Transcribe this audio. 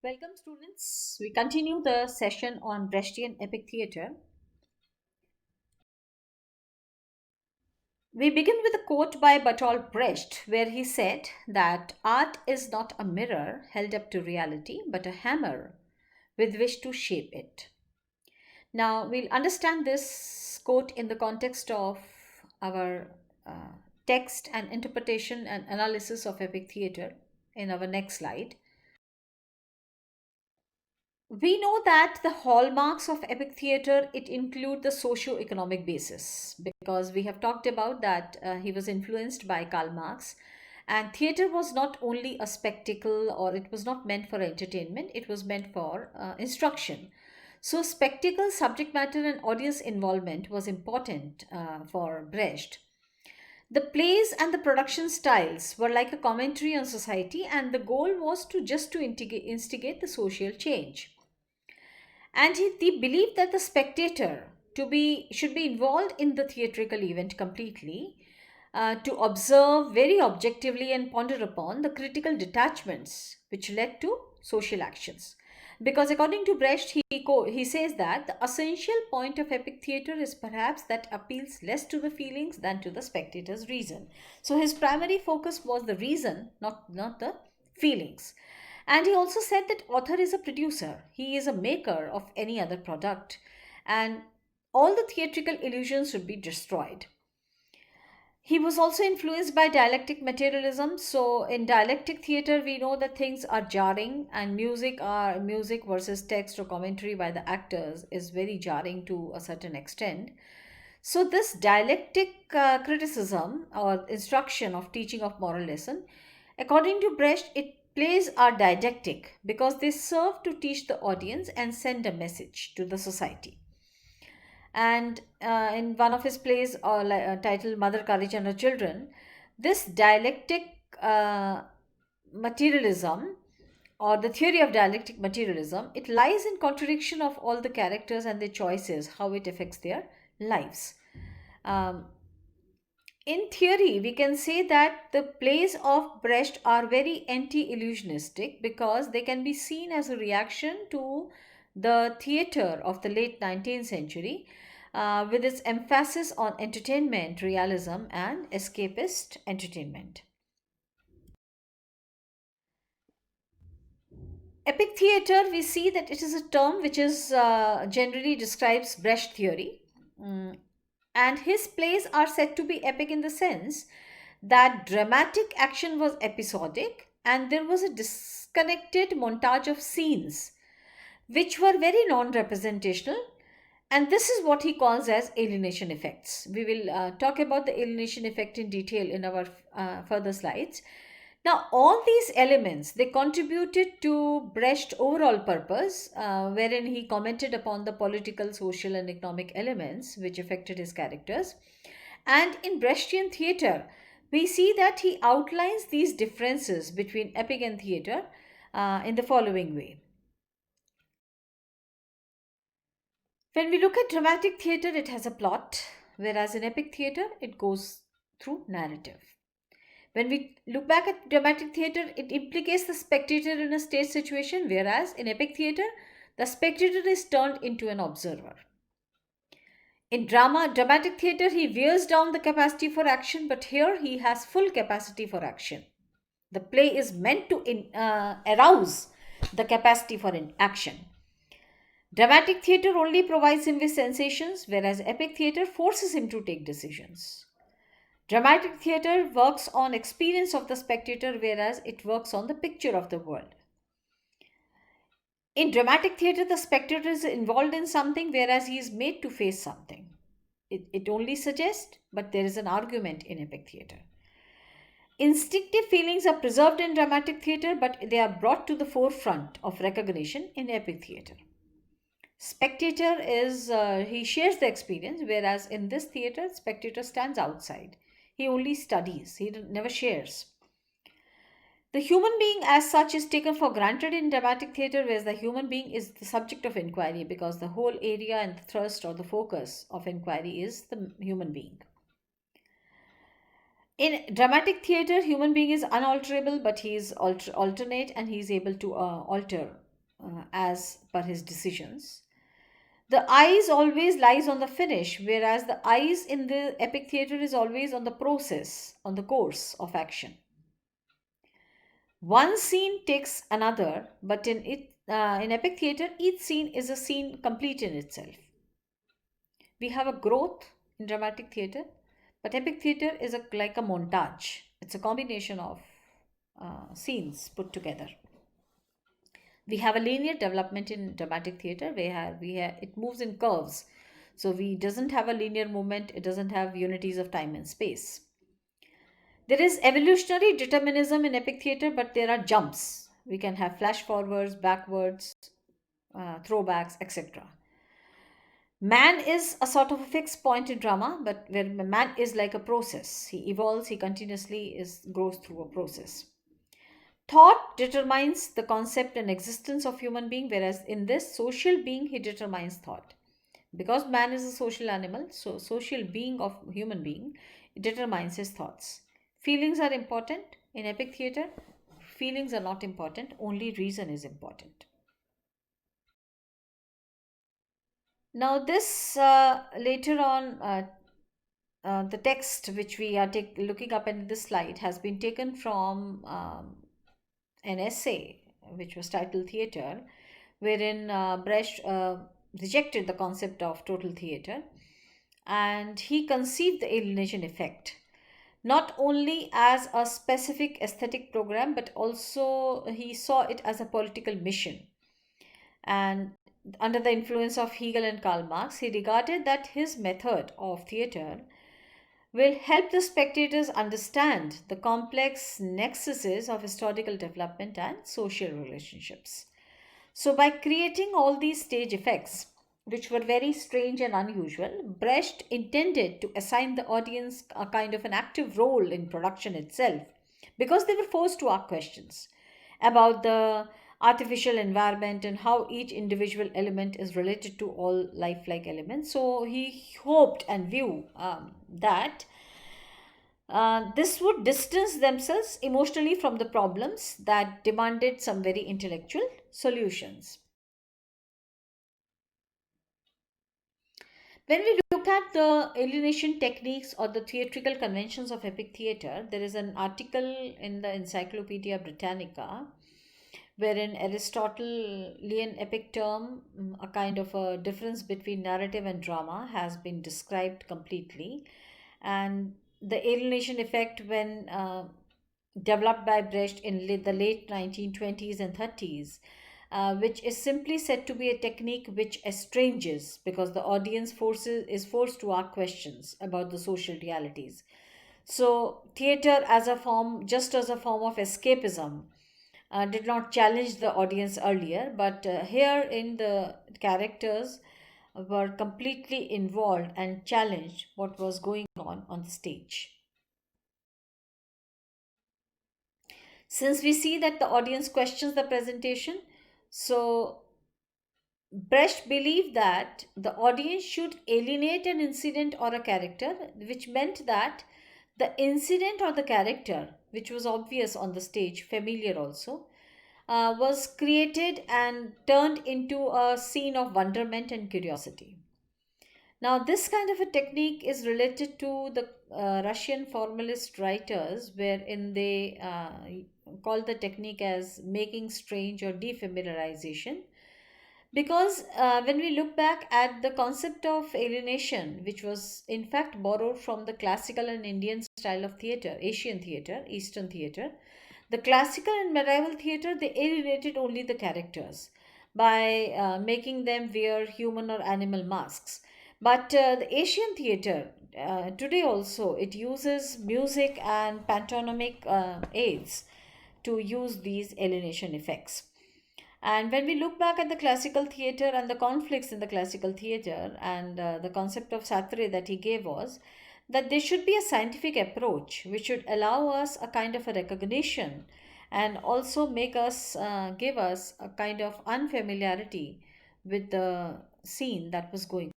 Welcome, students. We continue the session on Brechtian epic theatre. We begin with a quote by Bertolt Brecht, where he said that art is not a mirror held up to reality, but a hammer with which to shape it. Now, we'll understand this quote in the context of our uh, text and interpretation and analysis of epic theatre in our next slide. We know that the hallmarks of epic theater it include the socio-economic basis because we have talked about that he was influenced by Karl Marx, and theater was not only a spectacle or it was not meant for entertainment, it was meant for instruction. So spectacle, subject matter and audience involvement was important for Brecht. The plays and the production styles were like a commentary on society, and the goal was to instigate the social change. And they believed that the spectator to be should be involved in the theatrical event completely, to observe very objectively and ponder upon the critical detachments which led to social actions. Because according to Brecht, he says that the essential point of epic theatre is perhaps that appeals less to the feelings than to the spectator's reason. So his primary focus was the reason, not the feelings. And he also said that author is a producer, he is a maker of any other product, and all the theatrical illusions should be destroyed. He was also influenced by dialectic materialism. So in dialectic theater, we know that things are jarring, and music versus text or commentary by the actors is very jarring to a certain extent. So this dialectic criticism or instruction of teaching of moral lesson, according to Brecht, it plays are didactic because they serve to teach the audience and send a message to the society. And in one of his plays titled Mother, Courage and Her Children, this dialectic materialism or the theory of dialectic materialism, it lies in contradiction of all the characters and their choices, how it affects their lives. Um, in theory, we can say that the plays of Brecht are very anti illusionistic because they can be seen as a reaction to the theatre of the late 19th century, with its emphasis on entertainment, realism, and escapist entertainment. Epic theatre, we see that it is a term which is generally describes Brecht theory. Mm, and his plays are said to be epic in the sense that dramatic action was episodic and there was a disconnected montage of scenes which were very non-representational, and this is what he calls as alienation effects. We will talk about the alienation effect in detail in our further slides. Now, all these elements they contributed to Brecht's overall purpose, wherein he commented upon the political, social, and economic elements which affected his characters. And in Brechtian theatre, we see that he outlines these differences between epic and theatre in the following way. When we look at dramatic theatre, it has a plot, whereas in epic theatre, it goes through narrative. When we look back at dramatic theatre, it implicates the spectator in a stage situation, whereas in epic theatre, the spectator is turned into an observer. In dramatic theatre, he wears down the capacity for action, but here he has full capacity for action. The play is meant to arouse the capacity for action. Dramatic theatre only provides him with sensations, whereas epic theatre forces him to take decisions. Dramatic theatre works on experience of the spectator, whereas it works on the picture of the world. In dramatic theatre, the spectator is involved in something, whereas he is made to face something. It only suggests, but there is an argument in epic theatre. Instinctive feelings are preserved in dramatic theatre, but they are brought to the forefront of recognition in epic theatre. Spectator is, he shares the experience, whereas in this theatre, spectator stands outside. He only studies, he never shares. The human being as such is taken for granted in dramatic theatre, whereas the human being is the subject of inquiry because the whole area and the thrust or the focus of inquiry is the human being. In dramatic theatre, human being is unalterable, but he is alternate and he is able to alter as per his decisions. The eyes always lies on the finish, whereas the eyes in the epic theater is always on the process, on the course of action. One scene takes another, but in epic theater, each scene is a scene complete in itself. We have a growth in dramatic theater, but epic theater is like a montage. It's a combination of scenes put together. We have a linear development in dramatic theater. We have it moves in curves, so we doesn't have a linear movement. It doesn't have unities of time and space. There is evolutionary determinism in epic theater, but there are jumps. We can have flash forwards, backwards, throwbacks, etc. Man is a sort of a fixed point in drama, but where man is like a process. He evolves, he continuously grows through a process. Thought determines the concept and existence of human being, whereas in this social being, he determines thought. Because man is a social animal, so social being of human being, it determines his thoughts. Feelings are important in epic theater. Feelings are not important, only reason is important. Now, this later on, the text which we are looking up in this slide has been taken from an essay which was titled Theatre, wherein Brecht rejected the concept of total theatre, and he conceived the alienation effect not only as a specific aesthetic program, but also he saw it as a political mission. And under the influence of Hegel and Karl Marx, he regarded that his method of theatre will help the spectators understand the complex nexuses of historical development and social relationships. So, by creating all these stage effects, which were very strange and unusual, Brecht intended to assign the audience a kind of an active role in production itself because they were forced to ask questions about the artificial environment and how each individual element is related to all lifelike elements. So he hoped and viewed that this would distance themselves emotionally from the problems that demanded some very intellectual solutions. When we look at the alienation techniques or the theatrical conventions of epic theatre, there is an article in the Encyclopedia Britannica wherein Aristotelian epic term, a kind of a difference between narrative and drama, has been described completely. And the alienation effect, when developed by Brecht in the late 1920s and 30s, which is simply said to be a technique which estranges because the audience is forced to ask questions about the social realities. So, theater as a form, just as a form of escapism, did not challenge the audience earlier, but here in the characters were completely involved and challenged what was going on the stage. Since we see that the audience questions the presentation, so Brecht believed that the audience should alienate an incident or a character, which meant that the incident or the character, which was obvious on the stage, familiar also, was created and turned into a scene of wonderment and curiosity. Now, this kind of a technique is related to the Russian formalist writers, wherein they call the technique as making strange or defamiliarization. Because when we look back at the concept of alienation, which was in fact borrowed from the classical and Indian style of theatre, Asian theatre, Eastern theatre, the classical and medieval theatre, they alienated only the characters by making them wear human or animal masks. But the Asian theatre, today also, it uses music and pantomimic aids to use these alienation effects. And when we look back at the classical theatre and the conflicts in the classical theatre, and the concept of Sartre that he gave was that there should be a scientific approach which should allow us a kind of a recognition and also make us give us a kind of unfamiliarity with the scene that was going